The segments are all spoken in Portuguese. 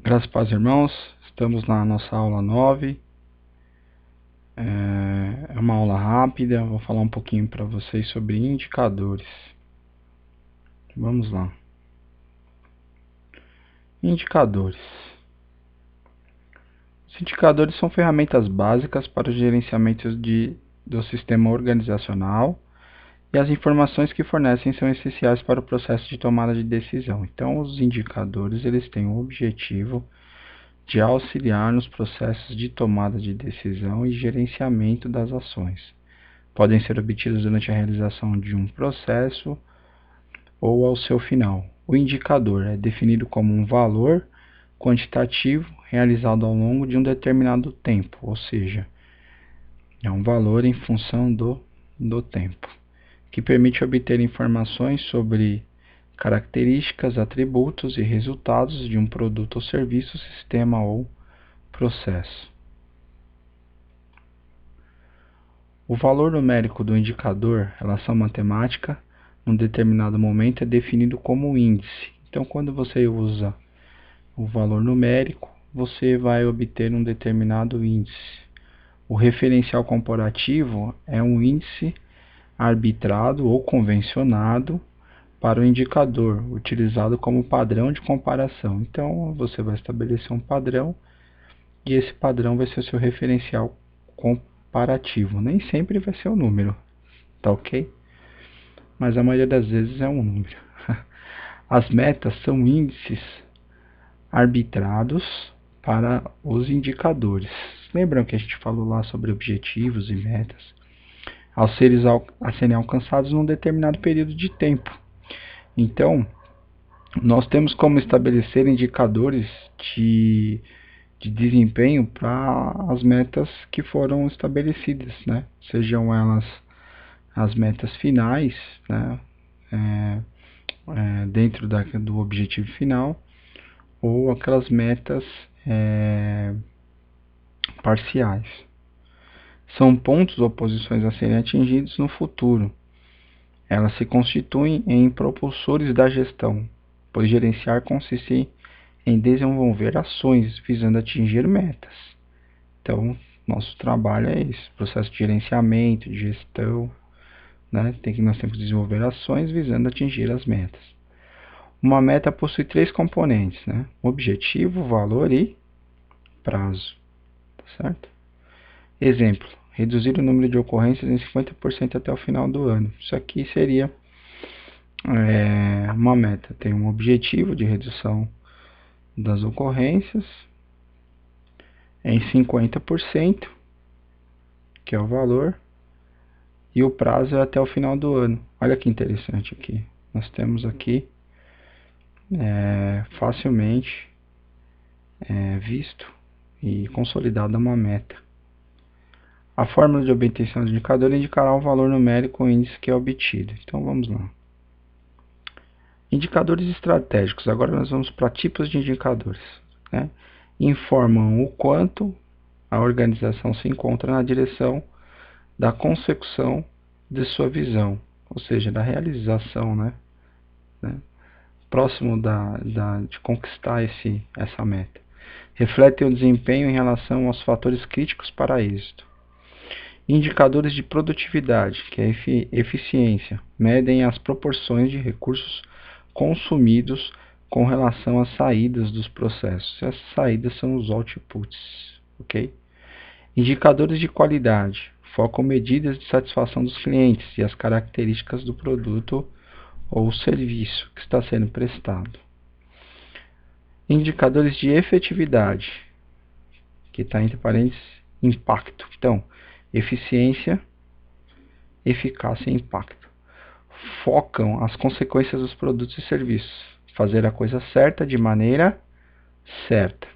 Graças a Deus, irmãos, estamos na nossa aula 9. É uma aula rápida, vou falar um pouquinho para vocês sobre indicadores. Vamos lá. Indicadores. Os indicadores são ferramentas básicas para o gerenciamento do sistema organizacional e as informações que fornecem são essenciais para o processo de tomada de decisão. Então, os indicadores eles têm o objetivo de auxiliar nos processos de tomada de decisão e gerenciamento das ações. Podem ser obtidos durante a realização de um processo ou ao seu final. O indicador é definido como um valor quantitativo realizado ao longo de um determinado tempo, ou seja, é um valor em função do tempo, que permite obter informações sobre características, atributos e resultados de um produto ou serviço, sistema ou processo. O valor numérico do indicador, relação matemática, num determinado momento é definido como índice. Então, quando você usa o valor numérico, você vai obter um determinado índice. O referencial comparativo é um índice arbitrado ou convencionado para o indicador, utilizado como padrão de comparação. Então, você vai estabelecer um padrão e esse padrão vai ser o seu referencial comparativo. Nem sempre vai ser o número, tá ok? Mas a maioria das vezes é um número. As metas são índices arbitrados para os indicadores. Lembram que a gente falou lá sobre objetivos e metas? A serem alcançados num determinado período de tempo. Então, nós temos como estabelecer indicadores de desempenho para as metas que foram estabelecidas, né? Sejam elas as metas finais, né? Dentro do objetivo final, ou aquelas metas parciais. São pontos ou posições a serem atingidos no futuro. Elas se constituem em propulsores da gestão, pois gerenciar consiste em desenvolver ações visando atingir metas. Então, nosso trabalho é isso, processo de gerenciamento, de gestão, né? Nós temos que desenvolver ações visando atingir as metas. Uma meta possui três componentes, né? Objetivo, valor e prazo, tá certo? Exemplo, reduzir o número de ocorrências em 50% até o final do ano. Isso aqui seria uma meta. Tem um objetivo de redução das ocorrências em 50%, que é o valor, e o prazo é até o final do ano. Olha que interessante aqui. Nós temos aqui facilmente visto e consolidada uma meta. A fórmula de obtenção do indicador indicará o valor numérico ou índice que é obtido. Então vamos lá. Indicadores estratégicos. Agora nós vamos para tipos de indicadores, né? Informam o quanto a organização se encontra na direção da consecução de sua visão, ou seja, da realização, né? Próximo de conquistar essa meta. Refletem o desempenho em relação aos fatores críticos para êxito. Indicadores de produtividade, que é eficiência, medem as proporções de recursos consumidos com relação às saídas dos processos. Essas saídas são os outputs, ok? Indicadores de qualidade, focam medidas de satisfação dos clientes e as características do produto ou serviço que está sendo prestado. Indicadores de efetividade, que está entre parênteses, impacto. Então, eficiência, eficácia e impacto. Focam as consequências dos produtos e serviços. Fazer a coisa certa de maneira certa.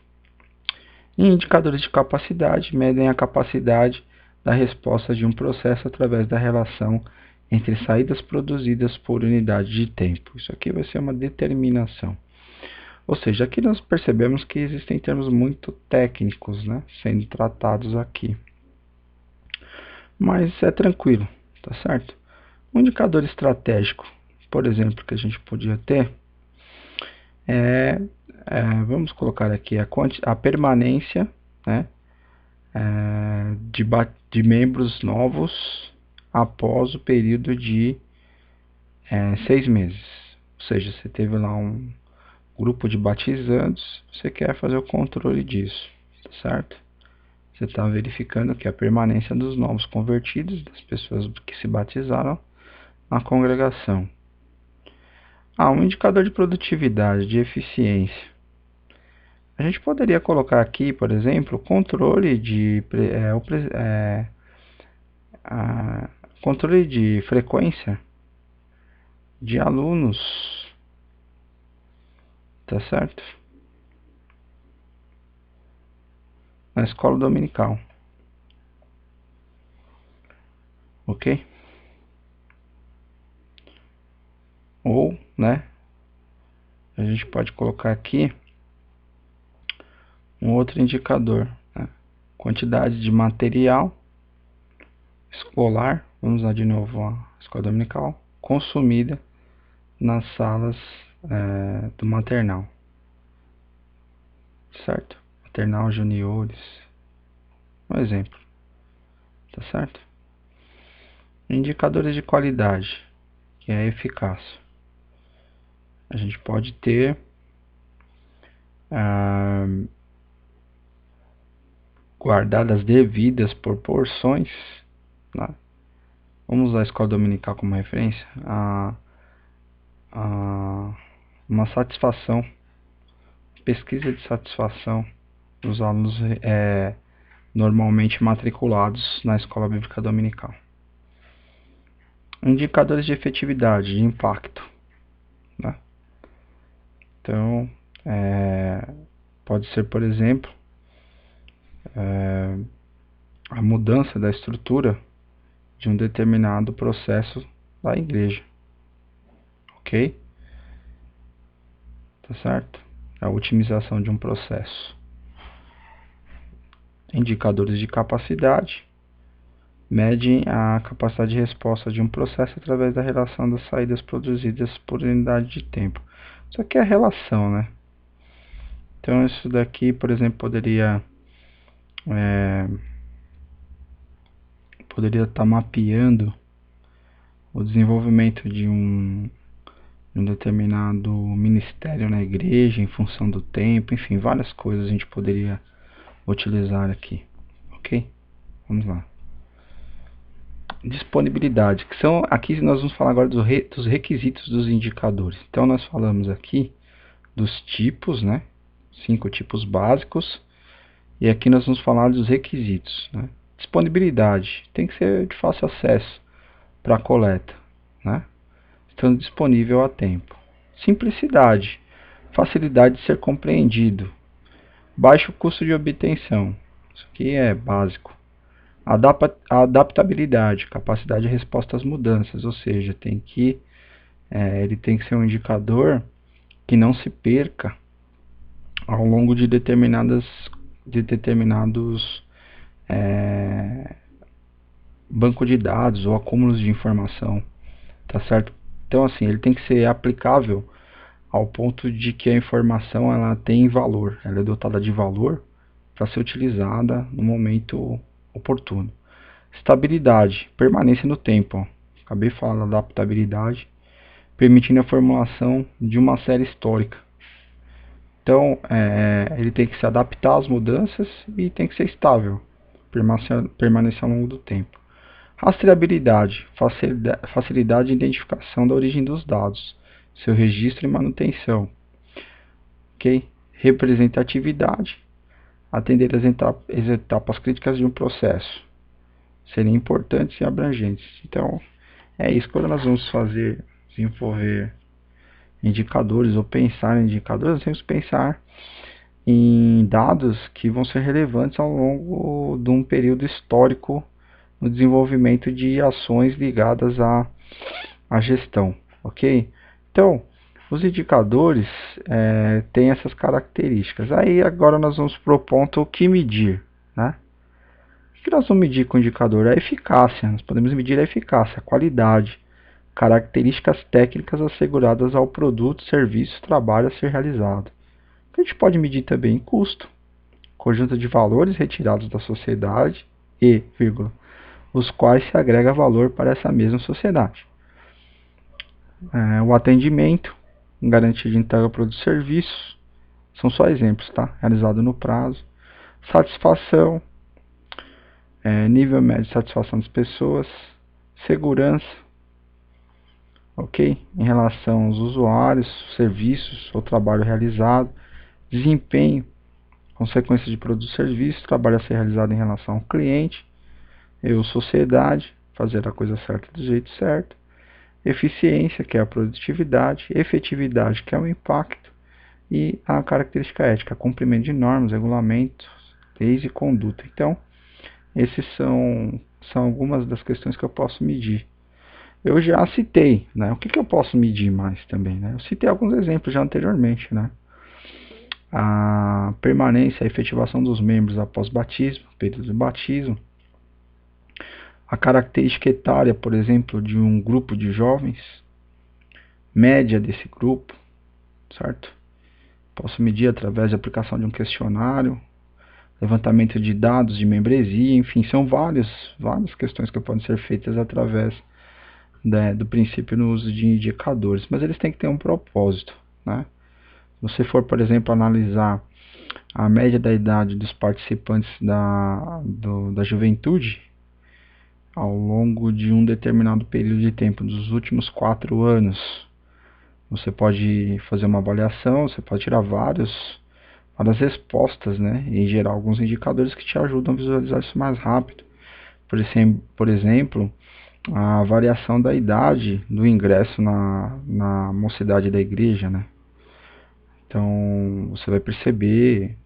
E indicadores de capacidade medem a capacidade da resposta de um processo através da relação entre saídas produzidas por unidade de tempo. Isso aqui vai ser uma determinação. Ou seja, aqui nós percebemos que existem termos muito técnicos, né, sendo tratados aqui. Mas é tranquilo, tá certo? Um indicador estratégico, por exemplo, que a gente podia ter vamos colocar aqui a permanência, né, de membros novos após o período de 6 meses. Ou seja, você teve lá um grupo de batizandos, você quer fazer o controle disso, certo? Você está verificando que a permanência dos novos convertidos, das pessoas que se batizaram na congregação. Um indicador de produtividade, de eficiência. A gente poderia colocar aqui, por exemplo, controle controle de frequência de alunos, tá certo? Na escola dominical, ok? Ou, né, a gente pode colocar aqui um outro indicador, né? Quantidade de material escolar, vamos lá de novo a escola dominical, consumida nas salas do maternal, certo? Maternal, juniores, um exemplo, tá certo? Indicadores de qualidade, que é a eficácia. A gente pode ter guardadas as devidas proporções, né? Vamos usar a escola dominical como referência, uma satisfação, pesquisa de satisfação dos alunos normalmente matriculados na escola bíblica dominical. Indicadores de efetividade, de impacto, né? Então, pode ser, por exemplo, a mudança da estrutura de um determinado processo da igreja, ok? Tá certo? A otimização de um processo. Indicadores de capacidade medem a capacidade de resposta de um processo através da relação das saídas produzidas por unidade de tempo. Isso aqui é a relação, né? Então isso daqui, por exemplo, poderia estar mapeando o desenvolvimento de um determinado ministério na igreja em função do tempo, enfim, várias coisas a gente poderia utilizar aqui, ok? Vamos lá. Disponibilidade, que são, aqui nós vamos falar agora dos requisitos dos indicadores. Então nós falamos aqui dos tipos, né? 5 tipos básicos, e aqui nós vamos falar dos requisitos, né? Disponibilidade, tem que ser de fácil acesso para a coleta, né? Estando disponível a tempo. Simplicidade, facilidade de ser compreendido. Baixo custo de obtenção, isso aqui é básico. Adaptabilidade, capacidade de resposta às mudanças, ou seja, ele tem que ser um indicador que não se perca ao longo de determinados banco de dados ou acúmulos de informação, tá certo? Então, assim, ele tem que ser aplicável ao ponto de que a informação ela tem valor, ela é dotada de valor para ser utilizada no momento oportuno. Estabilidade, permanência no tempo. Ó. Acabei falando da adaptabilidade, permitindo a formulação de uma série histórica. Então, ele tem que se adaptar às mudanças e tem que ser estável, permanecer ao longo do tempo. Rastreabilidade, facilidade de identificação da origem dos dados, seu registro e manutenção. Okay? Representatividade, atender as etapas críticas de um processo, serem importantes e abrangentes. Então, é isso. Quando nós vamos desenvolver indicadores ou pensar em indicadores, nós temos que pensar em dados que vão ser relevantes ao longo de um período histórico no desenvolvimento de ações ligadas à gestão, ok? Então, os indicadores têm essas características. Aí agora nós vamos para o ponto o que medir, né? O que nós vamos medir com o indicador? A eficácia. Nós podemos medir a eficácia, a qualidade, características técnicas asseguradas ao produto, serviço, trabalho a ser realizado. A gente pode medir também custo, conjunto de valores retirados da sociedade e, vírgula, os quais se agrega valor para essa mesma sociedade. O atendimento, garantia de entrega para os serviços, são só exemplos, tá? Realizado no prazo. Satisfação, nível médio de satisfação das pessoas. Segurança, ok? Em relação aos usuários, serviços ou trabalho realizado. Desempenho, consequência de produto ou serviço, trabalho a ser realizado em relação ao cliente. Sociedade, fazer a coisa certa do jeito certo. Eficiência, que é a produtividade. Efetividade, que é o impacto. E a característica ética, cumprimento de normas, regulamentos, leis e conduta. Então, esses são algumas das questões que eu posso medir. Eu já citei, né? O que eu posso medir mais também, né? Eu citei alguns exemplos já anteriormente, né? A permanência, a efetivação dos membros após batismo, período de batismo. A característica etária, por exemplo, de um grupo de jovens, média desse grupo, certo? Posso medir através da aplicação de um questionário, levantamento de dados de membresia, enfim, são várias questões que podem ser feitas através do princípio no uso de indicadores, mas eles têm que ter um propósito, né? Se você for, por exemplo, analisar a média da idade dos participantes da juventude ao longo de um determinado período de tempo, dos últimos 4 anos, você pode fazer uma avaliação, você pode tirar várias respostas, né, e gerar alguns indicadores que te ajudam a visualizar isso mais rápido. Por exemplo, a variação da idade do ingresso na mocidade da igreja, né? Então, você vai perceber,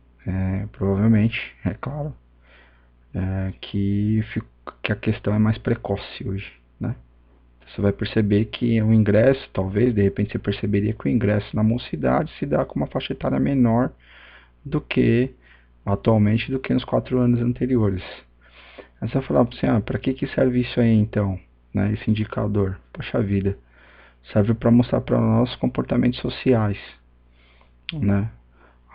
provavelmente, é claro, que a questão é mais precoce hoje, né? Você vai perceber que o ingresso, talvez, de repente você perceberia que o ingresso na mocidade se dá com uma faixa etária menor do que atualmente, do que nos 4 anos anteriores. Aí você vai falar assim, para que serve isso aí então, né, esse indicador? Poxa vida, serve para mostrar para nós comportamentos sociais, né?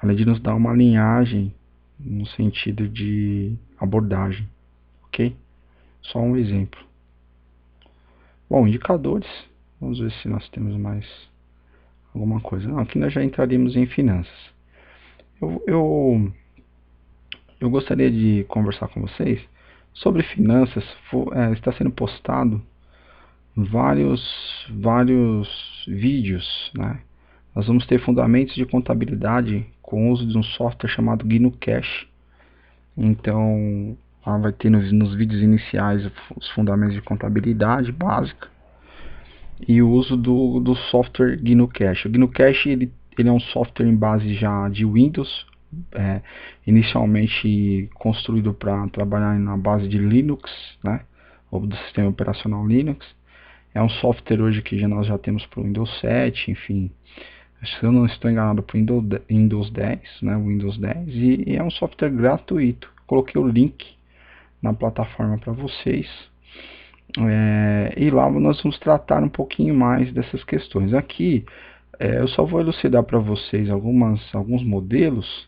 Além de nos dar uma linhagem no sentido de abordagem, ok? Só um exemplo. Bom, indicadores. Vamos ver se nós temos mais alguma coisa. Não, aqui nós já entraríamos em finanças. Eu gostaria de conversar com vocês sobre finanças. Está sendo postado vários vídeos, né? Nós vamos ter fundamentos de contabilidade com o uso de um software chamado GnuCash. Então, vai ter nos vídeos iniciais os fundamentos de contabilidade básica e o uso do software GnuCash. O GnuCash ele é um software em base já de Windows, inicialmente construído para trabalhar na base de Linux, né, ou do sistema operacional Linux. É um software hoje que nós já temos para o Windows 7, enfim, se eu não estou enganado, para o Windows 10, né, Windows 10, e é um software gratuito. Coloquei o link na plataforma para vocês. E lá nós vamos tratar um pouquinho mais dessas questões. Aqui eu só vou elucidar para vocês alguns modelos,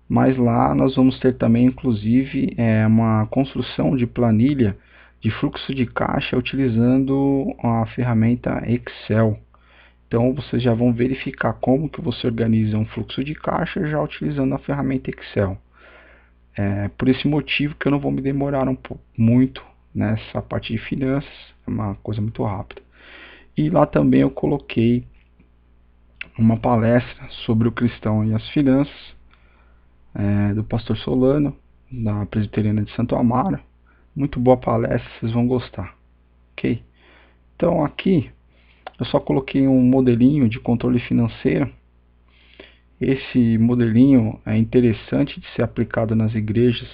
mas lá nós vamos ter também, inclusive, uma construção de planilha de fluxo de caixa utilizando a ferramenta Excel. Então vocês já vão verificar como que você organiza um fluxo de caixa já utilizando a ferramenta Excel. Por esse motivo que eu não vou me demorar muito nessa parte de finanças, é uma coisa muito rápida. E lá também eu coloquei uma palestra sobre o cristão e as finanças, do pastor Solano, da Presbiteriana de Santo Amaro. Muito boa palestra, vocês vão gostar. Ok? Então aqui eu só coloquei um modelinho de controle financeiro. Esse modelinho é interessante de ser aplicado nas igrejas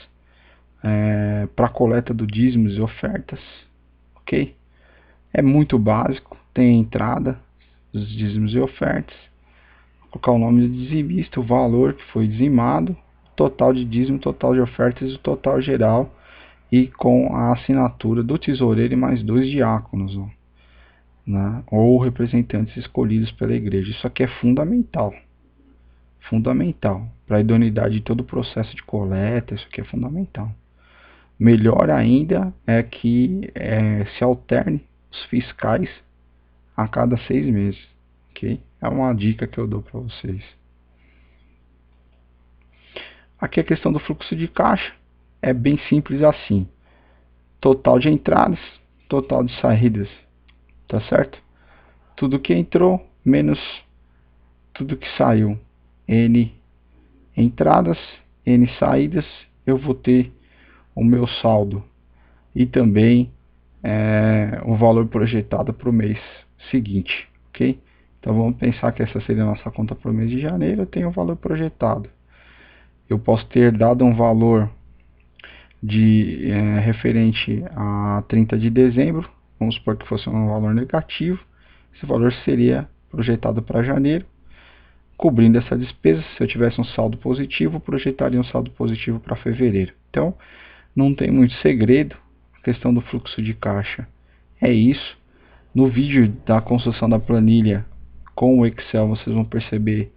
para a coleta do dízimos e ofertas, ok? É muito básico, tem a entrada dos dízimos e ofertas, colocar o nome do dizimista, o valor que foi dizimado, total de dízimo, total de ofertas e o total geral, e com a assinatura do tesoureiro e mais 2 diáconos, né? Ou representantes escolhidos pela igreja. Isso aqui é fundamental, Fundamental. Para a idoneidade de todo o processo de coleta, isso aqui é fundamental. Melhor ainda é que se alterne os fiscais a cada 6 meses. Ok? É uma dica que eu dou para vocês. Aqui a questão do fluxo de caixa é bem simples assim. Total de entradas, total de saídas, tá certo? Tudo que entrou menos tudo que saiu. N entradas, N saídas, eu vou ter o meu saldo e também o valor projetado para o mês seguinte, ok? Então vamos pensar que essa seria a nossa conta para o mês de janeiro, eu tenho o valor projetado. Eu posso ter dado um valor referente a 30 de dezembro, vamos supor que fosse um valor negativo, esse valor seria projetado para janeiro, cobrindo essa despesa. Se eu tivesse um saldo positivo, projetaria um saldo positivo para fevereiro. Então, não tem muito segredo, a questão do fluxo de caixa é isso. No vídeo da construção da planilha com o Excel, vocês vão perceber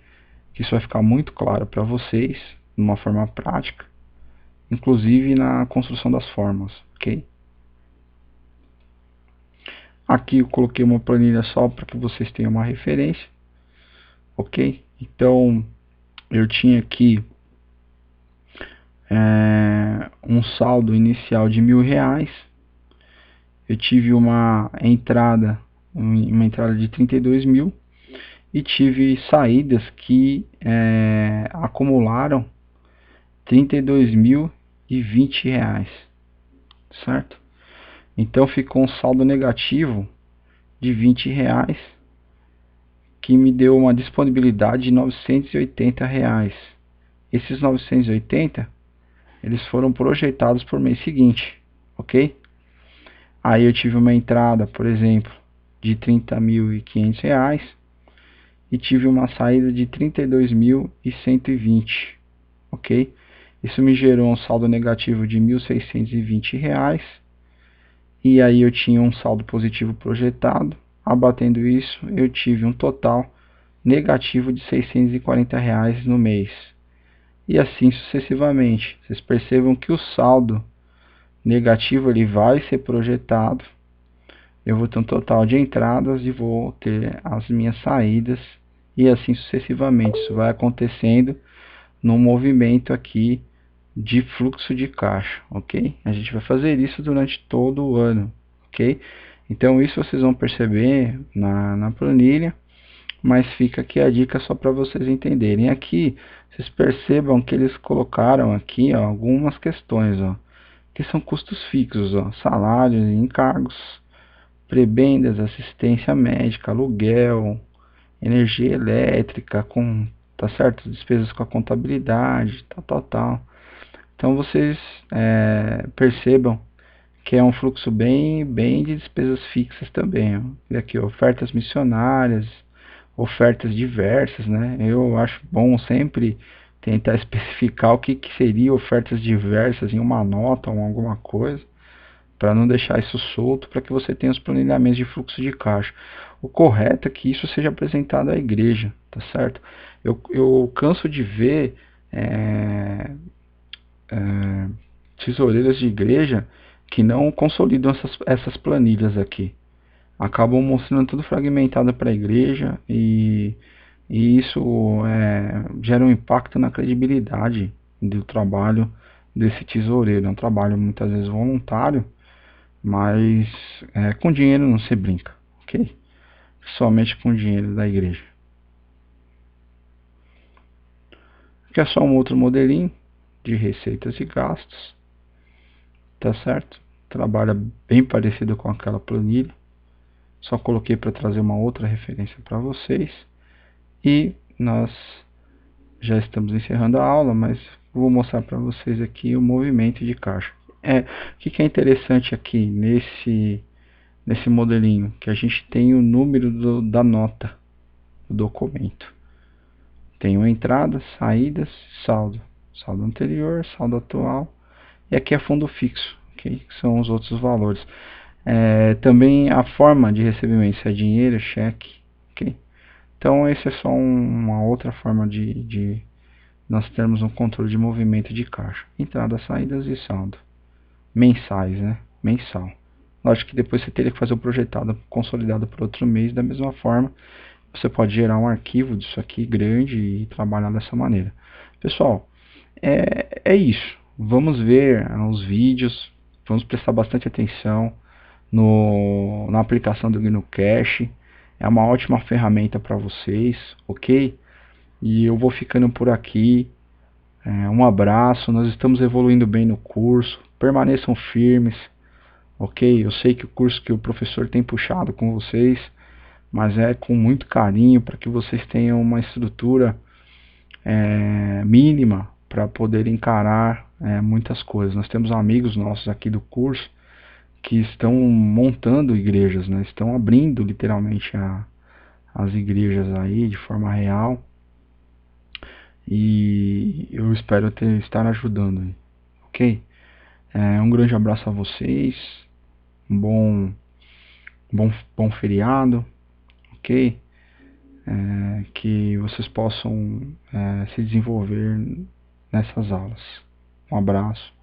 que isso vai ficar muito claro para vocês, de uma forma prática, inclusive na construção das fórmulas, ok? Aqui eu coloquei uma planilha só para que vocês tenham uma referência, ok? Então, eu tinha aqui um saldo inicial de R$ 1.000. Eu tive uma entrada de 32 mil e tive saídas que acumularam R$ 32.020, certo? Então ficou um saldo negativo de R$ 20, que me deu uma disponibilidade de R$ 980. Esses 980 eles foram projetados por mês seguinte, ok? Aí eu tive uma entrada, por exemplo, de R$ 30.500 e tive uma saída de R$ 32.120, ok? Isso me gerou um saldo negativo de R$ 1.620 e aí eu tinha um saldo positivo projetado. Abatendo isso, eu tive um total negativo de R$ 640 no mês. E assim sucessivamente. Vocês percebam que o saldo negativo ele vai ser projetado. Eu vou ter um total de entradas e vou ter as minhas saídas e assim sucessivamente. Isso vai acontecendo no movimento aqui de fluxo de caixa, ok? A gente vai fazer isso durante todo o ano, ok? Então isso vocês vão perceber na planilha, mas fica aqui a dica só para vocês entenderem. Aqui vocês percebam que eles colocaram aqui algumas questões, que são custos fixos, salários e encargos, prebendas, assistência médica, aluguel, energia elétrica, tá certo? Despesas com a contabilidade, tal. Então vocês percebam que é um fluxo bem de despesas fixas também. E aqui, ofertas missionárias, ofertas diversas, né? Eu acho bom sempre tentar especificar o que seria ofertas diversas em uma nota ou alguma coisa, para não deixar isso solto, para que você tenha os planejamentos de fluxo de caixa. O correto é que isso seja apresentado à igreja, tá certo? Eu canso de ver tesoureiras de igreja que não consolidam essas planilhas aqui. Acabam mostrando tudo fragmentado para a igreja e isso gera um impacto na credibilidade do trabalho desse tesoureiro. É um trabalho muitas vezes voluntário, mas com dinheiro não se brinca, ok? Somente com dinheiro da igreja. Aqui é só um outro modelinho de receitas e gastos, tá certo? Trabalha bem parecido com aquela planilha, só coloquei para trazer uma outra referência para vocês. E nós já estamos encerrando a aula, mas vou mostrar para vocês aqui o movimento de caixa. O que é interessante aqui nesse modelinho? Que a gente tem o número da nota do documento. Tenho entradas, saídas, saldo. Saldo anterior, saldo atual. E aqui é fundo fixo, okay? Que são os outros valores. Também a forma de recebimento, se é dinheiro, cheque, ok? Então esse é só uma outra forma de nós termos um controle de movimento de caixa. Entradas, saídas e saldo. Mensais, né? Mensal. Lógico que depois você teria que fazer o projetado consolidado por outro mês. Da mesma forma, você pode gerar um arquivo disso aqui grande e trabalhar dessa maneira. Pessoal, é isso. Vamos ver os vídeos. Vamos prestar bastante atenção na aplicação do GnuCache. É uma ótima ferramenta para vocês, ok? E eu vou ficando por aqui. Um abraço. Nós estamos evoluindo bem no curso. Permaneçam firmes, ok? Eu sei que o curso que o professor tem puxado com vocês, mas é com muito carinho para que vocês tenham uma estrutura mínima para poder encarar muitas coisas. Nós temos amigos nossos aqui do curso que estão montando igrejas, né? Estão abrindo literalmente as igrejas aí de forma real, e eu espero estar ajudando aí, ok? Um grande abraço a vocês, um bom feriado, ok? Que vocês possam se desenvolver nessas aulas. Um abraço.